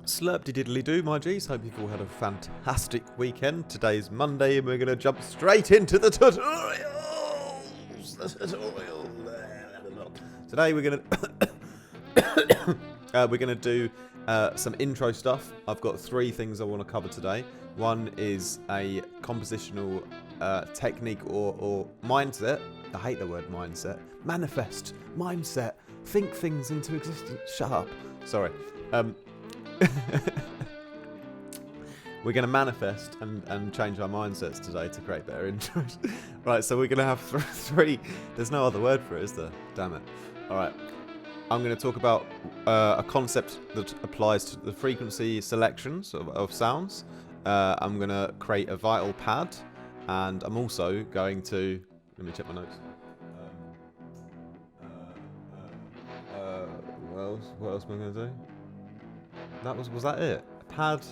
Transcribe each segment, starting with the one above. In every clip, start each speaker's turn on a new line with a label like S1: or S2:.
S1: Slurp-de-diddly-doo, my G's. Hope you've all had a fantastic weekend. Today's Monday and we're going to jump straight into the tutorials. Today we're going to do some intro stuff. I've got 3 things I want to cover today. One is a compositional technique or mindset. I hate the word mindset. Manifest, mindset, think things into existence. Shut up. Sorry. We're going to manifest and change our mindsets today to create better intros. Right, so we're going to have 3. There's no other word for it, is there? Damn it. All right. I'm going to talk about a concept that applies to the frequency selections of sounds. I'm going to create a vital pad, and I'm also going to... Let me check my notes. What else am I going to do? Was that it? A pad,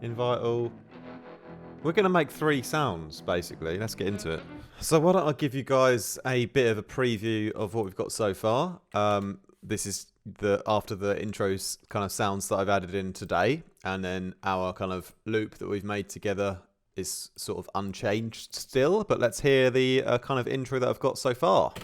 S1: in vital. We're going to make 3 sounds, basically. Let's get into it. So why don't I give you guys a bit of a preview of what we've got so far. This is after the intros kind of sounds that I've added in today, and then our kind of loop that we've made together is sort of unchanged still, but let's hear the kind of intro that I've got so far.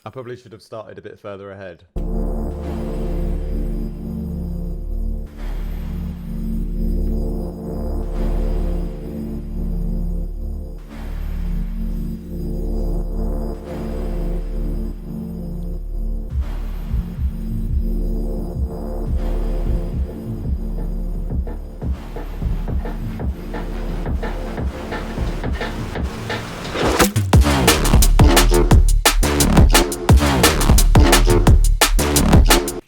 S1: I probably should have started a bit further ahead.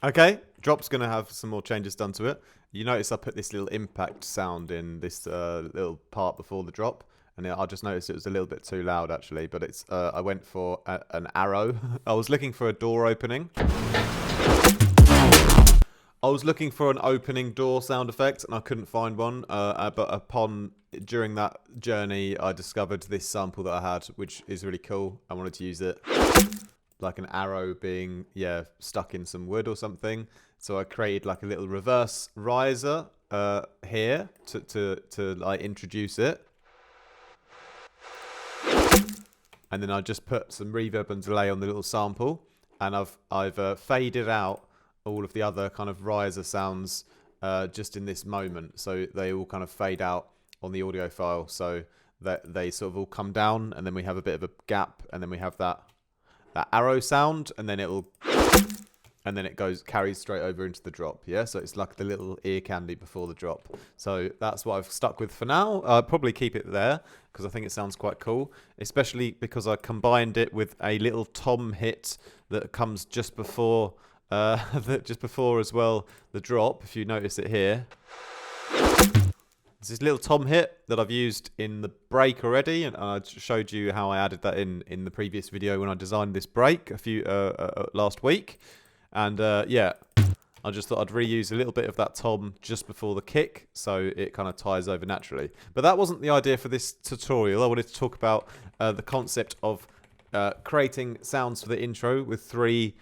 S1: Okay, drop's going to have some more changes done to it. You notice I put this little impact sound in this little part before the drop, and I just noticed it was a little bit too loud actually, but it's I went for an arrow. I was looking for a door opening. I was looking for an opening door sound effect and I couldn't find one, but during that journey I discovered this sample that I had, which is really cool. I wanted to use it. Like an arrow being stuck in some wood or something, so I created like a little reverse riser here to like introduce it, and then I just put some reverb and delay on the little sample, and I've faded out all of the other kind of riser sounds just in this moment, so they all kind of fade out on the audio file, so that they sort of all come down, and then we have a bit of a gap, and then we have that arrow sound, and then it carries straight over into the drop. Yeah, so it's like the little ear candy before the drop. So that's what I've stuck with for now. I'll probably keep it there because I think it sounds quite cool, especially because I combined it with a little tom hit that comes just before as well the drop. If you notice it here. This little tom hit that I've used in the break already, and I showed you how I added that in the previous video when I designed this break last week. And I just thought I'd reuse a little bit of that tom just before the kick, so it kind of ties over naturally. But that wasn't the idea for this tutorial. I wanted to talk about the concept of creating sounds for the intro with 3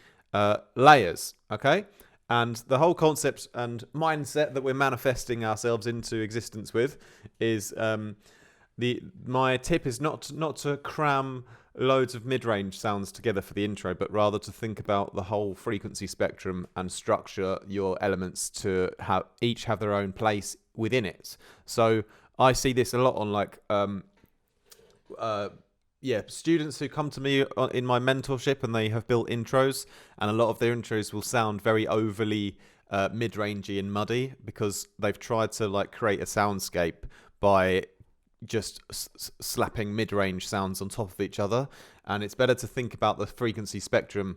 S1: layers. Okay. And the whole concept and mindset that we're manifesting ourselves into existence with is my tip is not to cram loads of mid-range sounds together for the intro, but rather to think about the whole frequency spectrum and structure your elements to each have their own place within it. So I see this a lot on like students who come to me in my mentorship and they have built intros, and a lot of their intros will sound very overly mid-rangey and muddy because they've tried to like create a soundscape by just slapping mid-range sounds on top of each other. And it's better to think about the frequency spectrum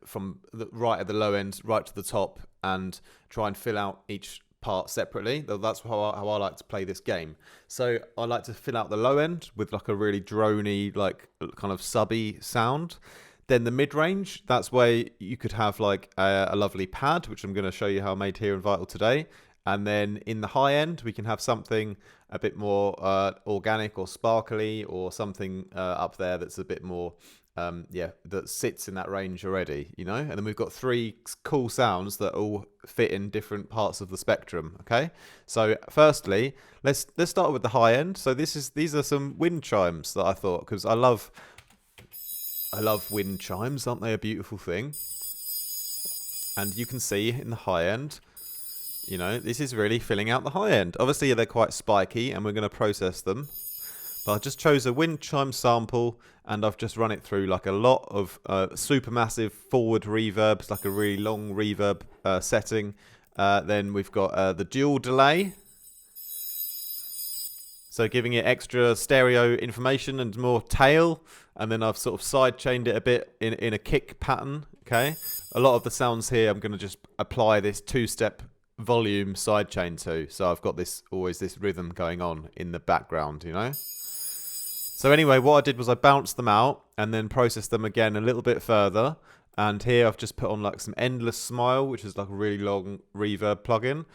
S1: from right at the low end right to the top and try and fill out each part separately. That's how I like to play this game. So I like to fill out the low end with like a really drony, like kind of subby sound. Then the mid-range, that's where you could have like a lovely pad, which I'm going to show you how I made here in Vital today. And then in the high end, we can have something a bit more organic or sparkly, or something up there that's a bit more, that sits in that range already, you know? And then we've got 3 cool sounds that all fit in different parts of the spectrum, okay? So firstly, let's start with the high end. So these are some wind chimes that I thought, because I love wind chimes, aren't they a beautiful thing? And you can see in the high end, you know, this is really filling out the high end. Obviously, they're quite spiky, and we're going to process them. But I just chose a wind chime sample, and I've just run it through like a lot of supermassive forward reverbs, like a really long reverb setting. Then we've got the dual delay. So giving it extra stereo information and more tail. And then I've sort of side-chained it a bit in a kick pattern, okay? A lot of the sounds here, I'm going to just apply this 2-step volume sidechain to. So I've got always this rhythm going on in the background, you know? So anyway, what I did was I bounced them out and then processed them again a little bit further. And here I've just put on like some Endless Smile, which is like a really long reverb plugin.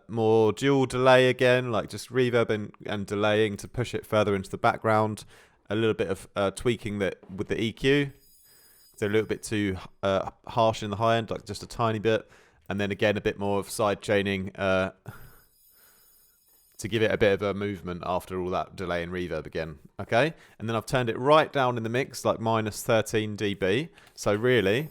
S1: More dual delay again, like just reverb and delaying to push it further into the background. A little bit of tweaking that with the EQ. They're a little bit too harsh in the high end, like just a tiny bit. And then again, a bit more of side chaining to give it a bit of a movement after all that delay and reverb again. Okay, and then I've turned it right down in the mix, like minus 13 dB. So really,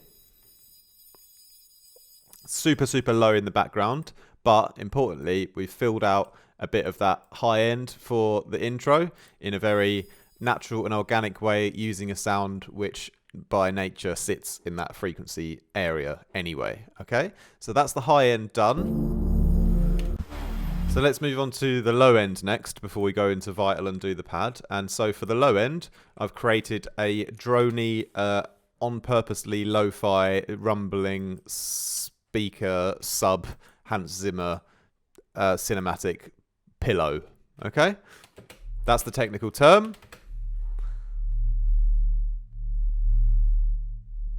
S1: super, super low in the background. But importantly, we've filled out a bit of that high end for the intro in a very natural and organic way, using a sound which by nature sits in that frequency area anyway. Okay, so that's the high end done. So let's move on to the low end next before we go into Vital and do the pad. And so for the low end, I've created a droney, on purposely lo-fi rumbling speaker sub Hans Zimmer cinematic pillow. Okay, that's the technical term.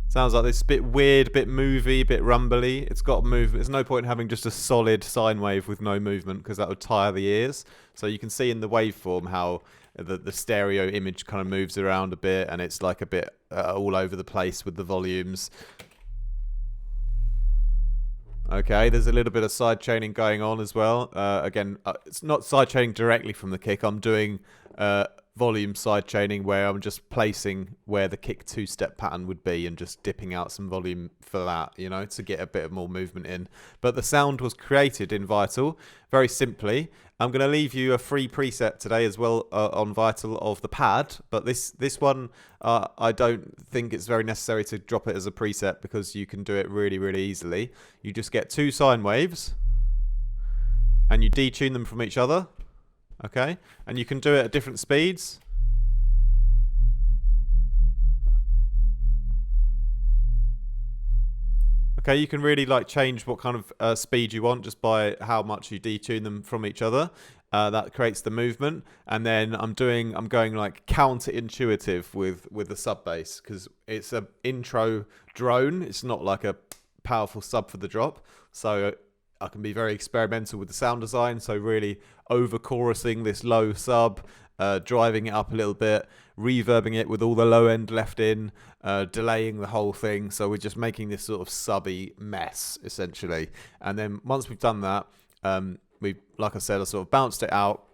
S1: Sounds like this bit weird, bit movie, bit rumbly. It's got movement. There's no point in having just a solid sine wave with no movement, because that would tire the ears. So you can see in the waveform how the stereo image kind of moves around a bit, and it's like a bit all over the place with the volumes. Okay, there's a little bit of side chaining going on as well. Again, it's not side chaining directly from the kick. I'm doing volume side chaining where I'm just placing where the kick 2-step pattern would be and just dipping out some volume for that, you know, to get a bit of more movement in. But the sound was created in Vital very simply. I'm going to leave you a free preset today as well on Vital of the pad, but this one I don't think it's very necessary to drop it as a preset, because you can do it really, really easily. You just get 2 sine waves and you detune them from each other. Okay, and you can do it at different speeds. Okay, you can really like change what kind of speed you want just by how much you detune them from each other. That creates the movement, and then I'm going like counterintuitive with the sub bass, because it's an intro drone. It's not like a powerful sub for the drop, so I can be very experimental with the sound design. So really over chorusing this low sub, driving it up a little bit, reverbing it with all the low end left in, delaying the whole thing. So we're just making this sort of subby mess essentially. And then once we've done that, like I said, I sort of bounced it out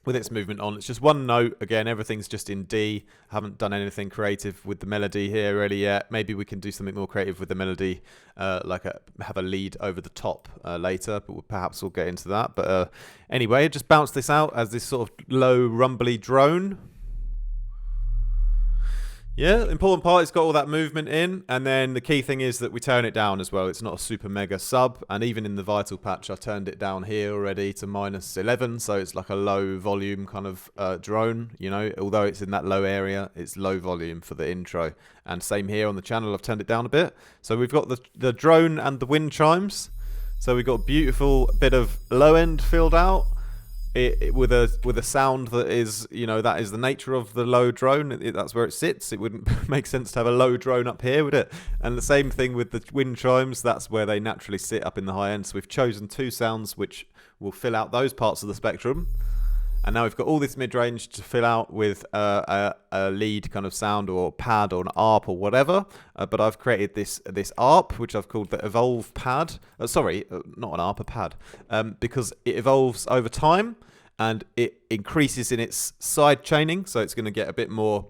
S1: with its movement on. It's just one note. Again, everything's just in D. Haven't done anything creative with the melody here really yet. Maybe we can do something more creative with the melody, have a lead over the top later, but perhaps we'll get into that. But anyway, just bounce this out as this sort of low rumbly drone. Yeah, the important part, it's got all that movement in, and then the key thing is that we turn it down as well. It's not a super mega sub, and even in the Vital patch, I turned it down here already to minus 11, so it's like a low volume kind of drone, you know, although it's in that low area, it's low volume for the intro. And same here on the channel, I've turned it down a bit. So we've got the drone and the wind chimes. So we've got a beautiful bit of low end filled out. with a sound that is, that is the nature of the low drone. That's where it sits. It wouldn't make sense to have a low drone up here, would it? And the same thing with the wind chimes. That's where they naturally sit, up in the high end. So we've chosen 2 sounds which will fill out those parts of the spectrum. And now we've got all this mid-range to fill out with a lead kind of sound or pad or an ARP or whatever. But I've created this ARP, which I've called the Evolve Pad. Sorry, not an ARP, a pad. Because it evolves over time and it increases in its side chaining. So it's going to get a bit more,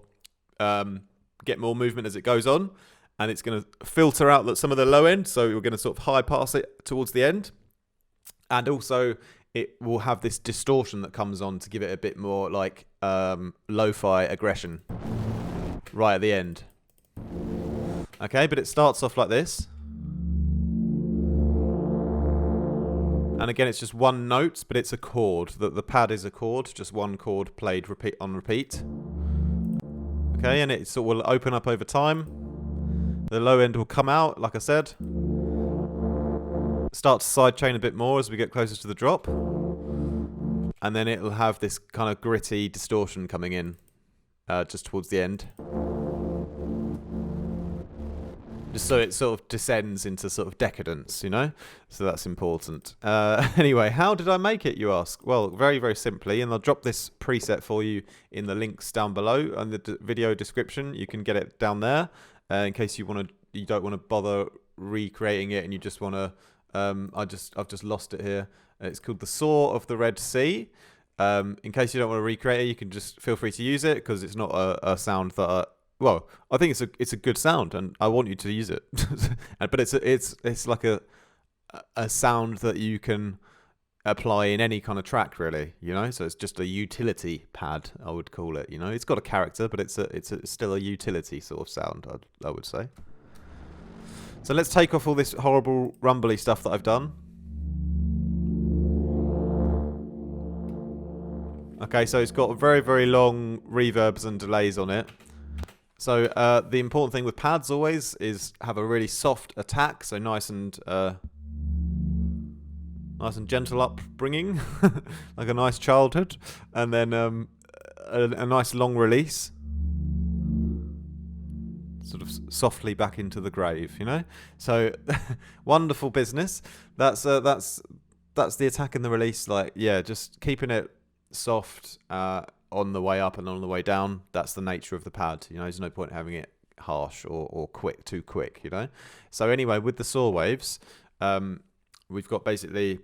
S1: movement as it goes on. And it's going to filter out some of the low end. So we're going to sort of high pass it towards the end. And also, it will have this distortion that comes on to give it a bit more like lo-fi aggression right at the end. Okay, but it starts off like this. And again, it's just one note, but it's a chord. The pad is a chord, just one chord played on repeat. Okay, and it sort of will open up over time. The low end will come out, like I said. Start to sidechain a bit more as we get closer to the drop. And then it'll have this kind of gritty distortion coming in just towards the end. Just so it sort of descends into sort of decadence, So that's important. Anyway, how did I make it, you ask? Well, very, very simply. And I'll drop this preset for you in the links down below on the video description. You can get it down there in case you don't want to bother recreating it and you just want to... I've just lost it here. It's called the Saw of the Red Sea. In case you don't want to recreate it, you can just feel free to use it because it's not a sound that. I think it's a good sound, and I want you to use it. But it's like a sound that you can apply in any kind of track, really. So it's just a utility pad, I would call it. It's got a character, but it's still a utility sort of sound, I would say. So let's take off all this horrible rumbly stuff that I've done. Okay, so it's got very, very long reverbs and delays on it. So the important thing with pads always is have a really soft attack, so nice and gentle upbringing, like a nice childhood, and then a nice long release. Sort of softly back into the grave, So wonderful business. That's the attack and the release. Just keeping it soft on the way up and on the way down. That's the nature of the pad. There's no point having it harsh or too quick. So anyway, with the saw waves, we've got basically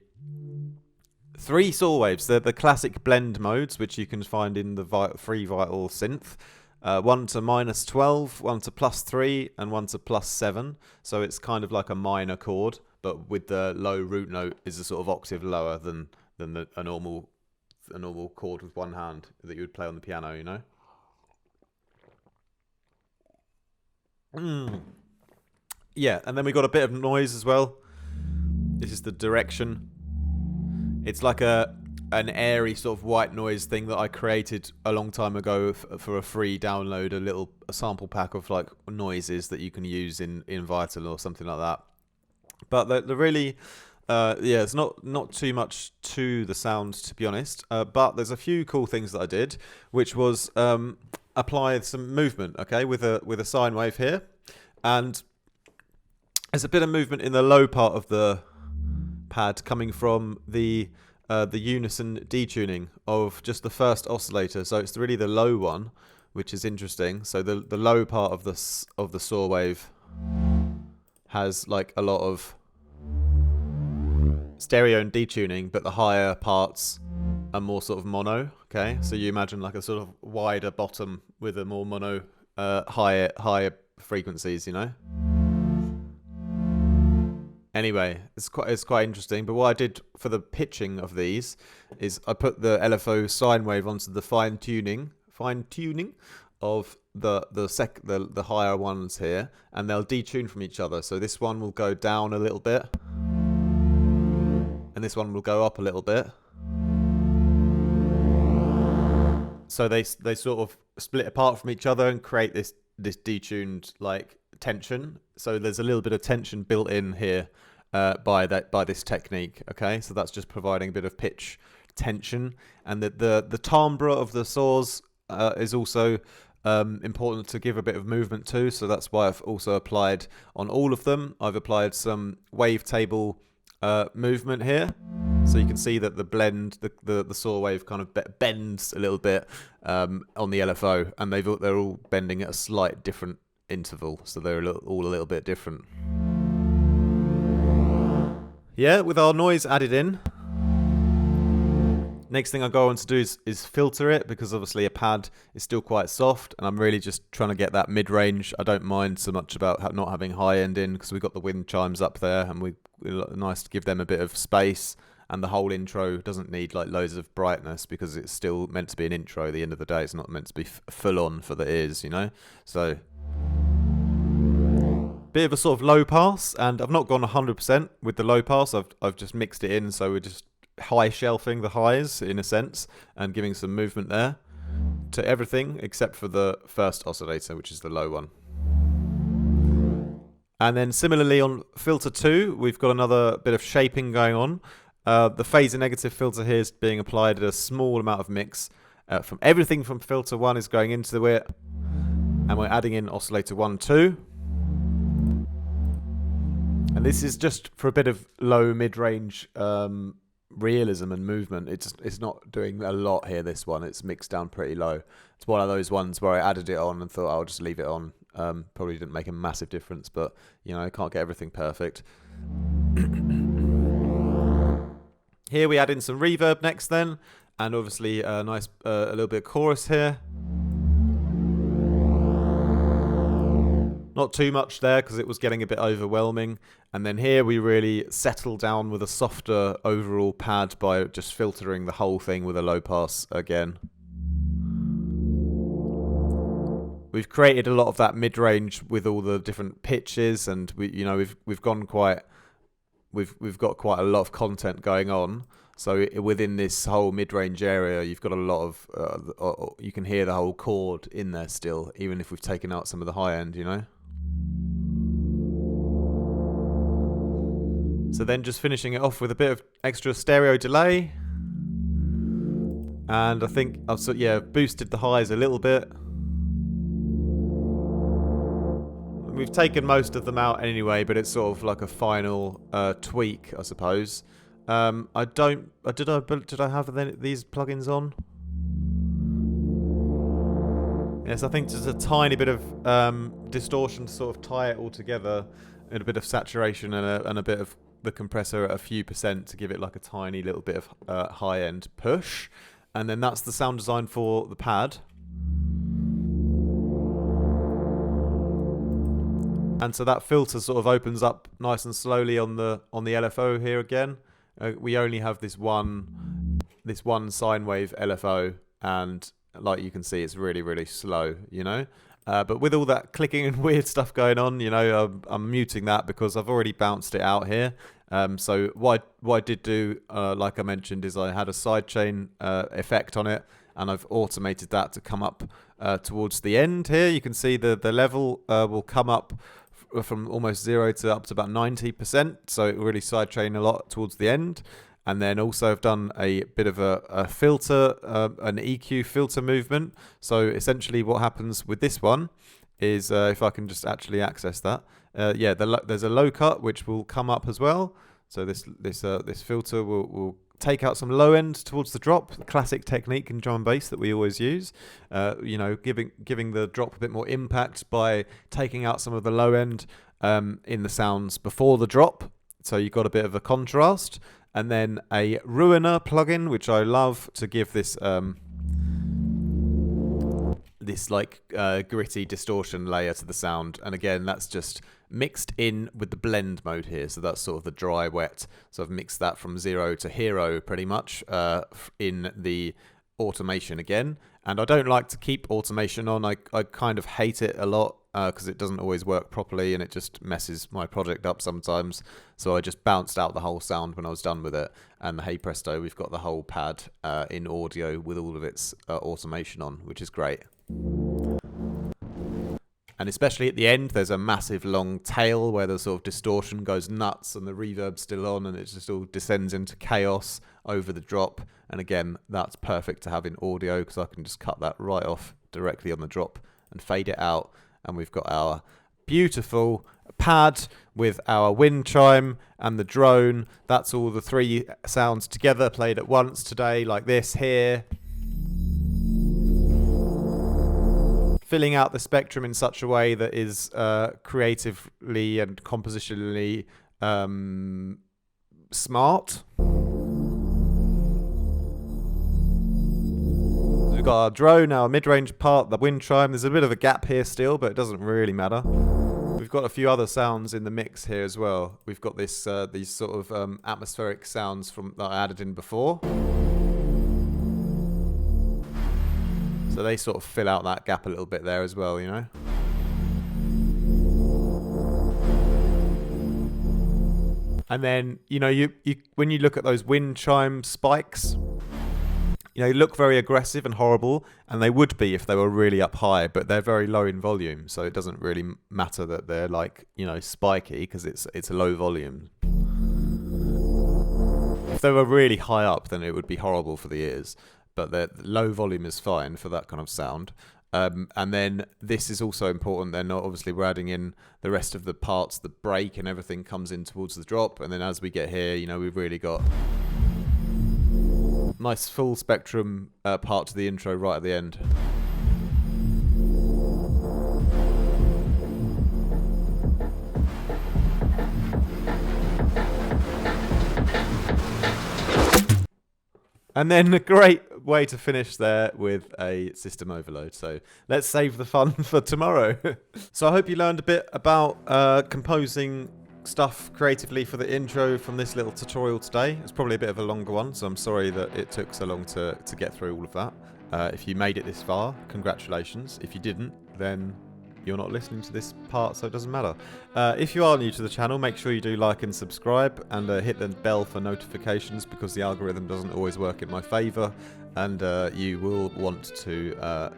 S1: 3 saw waves. They're the classic blend modes, which you can find in the free Vital synth. One to -12, one to +3, and one to +7. So it's kind of like a minor chord, but with the low root note is a sort of octave lower than a normal chord with one hand that you would play on the piano. Yeah, and then we got a bit of noise as well. This is the direction. It's like an airy sort of white noise thing that I created a long time ago for a free download, a sample pack of like noises that you can use in Vital or something like that. But the really, it's not too much to the sound, to be honest. But there's a few cool things that I did, which was apply some movement, okay, with a sine wave here, and there's a bit of movement in the low part of the pad coming from the unison detuning of just the first oscillator. So it's really the low one, which is interesting. So the low part of the saw wave has like a lot of stereo and detuning, but the higher parts are more sort of mono. Okay, so you imagine like a sort of wider bottom with a more mono, higher frequencies. Anyway, it's quite interesting. But what I did for the pitching of these is I put the LFO sine wave onto the fine tuning of the higher ones here, and they'll detune from each other. So this one will go down a little bit, and this one will go up a little bit. So they sort of split apart from each other and create this detuned like tension. So there's a little bit of tension built in here by this technique. Okay, so that's just providing a bit of pitch tension, and the timbre of the saws is also important to give a bit of movement to. So that's why I've also applied on all of them. I've applied some wavetable movement here, so you can see that the blend, the saw wave kind of bends a little bit on the LFO, and they're all bending at a slight different interval, so they're all a little bit different. Yeah, with our noise added in, next thing I go on to do is filter it, because obviously a pad is still quite soft, and I'm really just trying to get that mid-range. I don't mind so much about not having high end in, because we've got the wind chimes up there, and we're nice to give them a bit of space. And the whole intro doesn't need like loads of brightness, because it's still meant to be an intro at the end of the day. It's not meant to be full on for the ears, you know? So bit of a sort of low pass, and I've not gone 100% with the low pass. I've just mixed it in, so we're just high shelving the highs in a sense, and giving some movement there to everything except for the first oscillator, which is the low one. And then similarly on filter 2, we've got another bit of shaping going on. The phaser negative filter here is being applied at a small amount of mix. From everything from filter 1 is going into it, and we're adding in oscillator 1, 2. And this is just for a bit of low mid-range realism and movement. It's not doing a lot here, this one. It's mixed down pretty low. It's one of those ones where I added it on and thought I'll just leave it on. Probably didn't make a massive difference, but you know, I can't get everything perfect. Here we add in some reverb next then, and obviously a nice a little bit of chorus here. Not too much there, because it was getting a bit overwhelming. And then here we really settle down with a softer overall pad by just filtering the whole thing with a low pass again. We've created a lot of that mid-range with all the different pitches, and we've got quite a lot of content going on. So within this whole mid-range area, you've got a lot of you can hear the whole chord in there still, even if we've taken out some of the high end, you know. So then just finishing it off with a bit of extra stereo delay. And I think I've boosted the highs a little bit. We've taken most of them out anyway, but it's sort of like a final tweak, I suppose. Did I have these plugins on? Yes, I think just a tiny bit of distortion to sort of tie it all together, and a bit of saturation and a bit of the compressor at a few percent to give it like a tiny little bit of high-end push. And then that's the sound design for the pad. And so that filter sort of opens up nice and slowly on the LFO here again. We only have this one sine wave LFO, and like you can see, it's really, really slow, you know. But with all that clicking and weird stuff going on, you know, I'm muting that because I've already bounced it out here. So what I did do, like I mentioned, is I had a sidechain effect on it, and I've automated that to come up towards the end here. You can see the level will come up from almost 0 to up to about 90%. So it really sidechain a lot towards the end. And then also I've done a bit of a filter, an EQ filter movement. So essentially what happens with this one is, if I can just actually access that, there's a low cut which will come up as well. So this filter will take out some low end towards the drop, the classic technique in drum and bass that we always use. Giving the drop a bit more impact by taking out some of the low end in the sounds before the drop. So you've got a bit of a contrast. And then a ruiner plugin, which I love to give this gritty distortion layer to the sound. And again, that's just mixed in with the blend mode here. So that's sort of the dry wet. So I've mixed that from 0 to hero pretty much in the automation again. And I don't like to keep automation on. I kind of hate it a lot because it doesn't always work properly and it just messes my project up sometimes. So I just bounced out the whole sound when I was done with it. And hey presto, we've got the whole pad in audio with all of its automation on, which is great. And especially at the end, there's a massive long tail where the sort of distortion goes nuts and the reverb's still on and it just all descends into chaos over the drop. And again, that's perfect to have in audio because I can just cut that right off directly on the drop and fade it out. And we've got our beautiful pad with our wind chime and the drone. That's all the three sounds together played at once today, like this here. Filling out the spectrum in such a way that is creatively and compositionally smart. We've got our drone, our mid-range part, the wind chime. There's a bit of a gap here still, but it doesn't really matter. We've got a few other sounds in the mix here as well. We've got this these sort of atmospheric sounds that I added in before. So they sort of fill out that gap a little bit there as well, you know. And then, you know, you when you look at those wind chime spikes, you know, they look very aggressive and horrible, and they would be if they were really up high, but they're very low in volume, so it doesn't really matter that they're like, you know, spiky because it's a low volume. If they were really high up, then it would be horrible for the ears. But the low volume is fine for that kind of sound. And then this is also important. Then obviously we're adding in the rest of the parts, the break and everything comes in towards the drop. And then as we get here, you know, we've really got nice full spectrum part to the intro right at the end. And then a great way to finish there with a system overload. So let's save the fun for tomorrow. So I hope you learned a bit about composing stuff creatively for the intro from this little tutorial today. It's probably a bit of a longer one, so I'm sorry that it took so long to get through all of that. If you made it this far, congratulations. If you didn't, then you're not listening to this part, so it doesn't matter. If you are new to the channel, make sure you do like and subscribe and hit the bell for notifications because the algorithm doesn't always work in my favour, and you will want to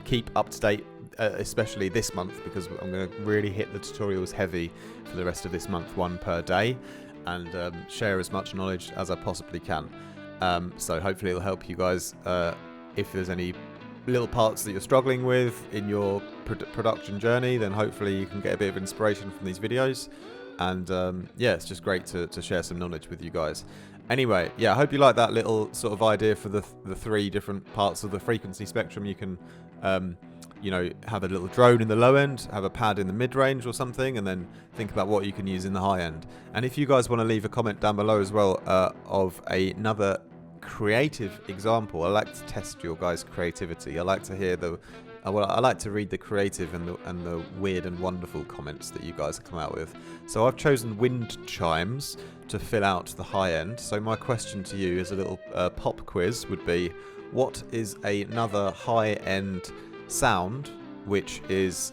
S1: keep up to date, especially this month, because I'm going to really hit the tutorials heavy for the rest of this month, one per day, and share as much knowledge as I possibly can. So hopefully it'll help you guys if there's any little parts that you're struggling with in your production journey, then hopefully you can get a bit of inspiration from these videos. And yeah, it's just great to share some knowledge with you guys. Anyway, yeah, I hope you like that little sort of idea for the three different parts of the frequency spectrum. You can you know, have a little drone in the low end, have a pad in the mid-range or something, and then think about what you can use in the high end. And if you guys want to leave a comment down below as well of another creative example, I like to test your guys' creativity. I like to hear I like to read the creative and the weird and wonderful comments that you guys come out with. So I've chosen wind chimes to fill out the high end. So my question to you as a little pop quiz would be, what is another high end sound which is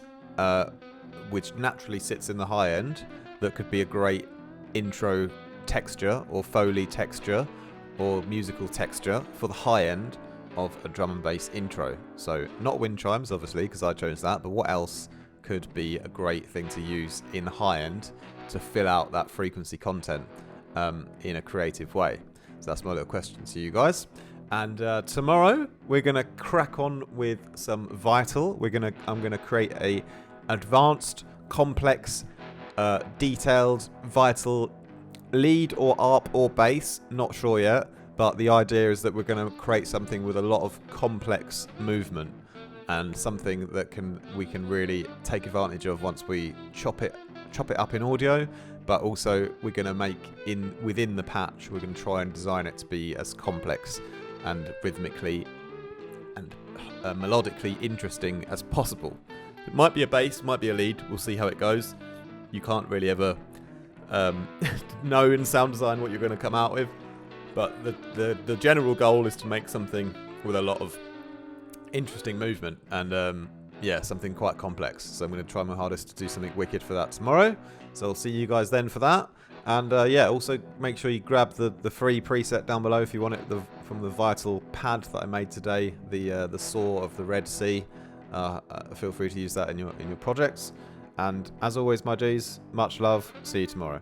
S1: which naturally sits in the high end that could be a great intro texture or Foley texture or musical texture for the high end of a drum and bass intro? So not wind chimes, obviously, because I chose that, but what else could be a great thing to use in the high end to fill out that frequency content in a creative way? So that's my little question to you guys. And tomorrow we're gonna crack on with some Vital. I'm gonna create a advanced, complex, detailed Vital lead or ARP or bass, not sure yet, but the idea is that we're going to create something with a lot of complex movement and something that we can really take advantage of once we chop it up in audio. But also we're going to make within the patch, we're going to try and design it to be as complex and rhythmically and melodically interesting as possible. It might be a bass, might be a lead, we'll see how it goes. You can't really ever know in sound design what you're going to come out with, but the general goal is to make something with a lot of interesting movement and yeah, something quite complex. So I'm going to try my hardest to do something wicked for that tomorrow. So I'll see you guys then for that. And yeah, also make sure you grab the free preset down below if you want it from the Vital pad that I made today, the Saw of the Red Sea. feel free to use that in your projects. And as always, my G's, much love. See you tomorrow.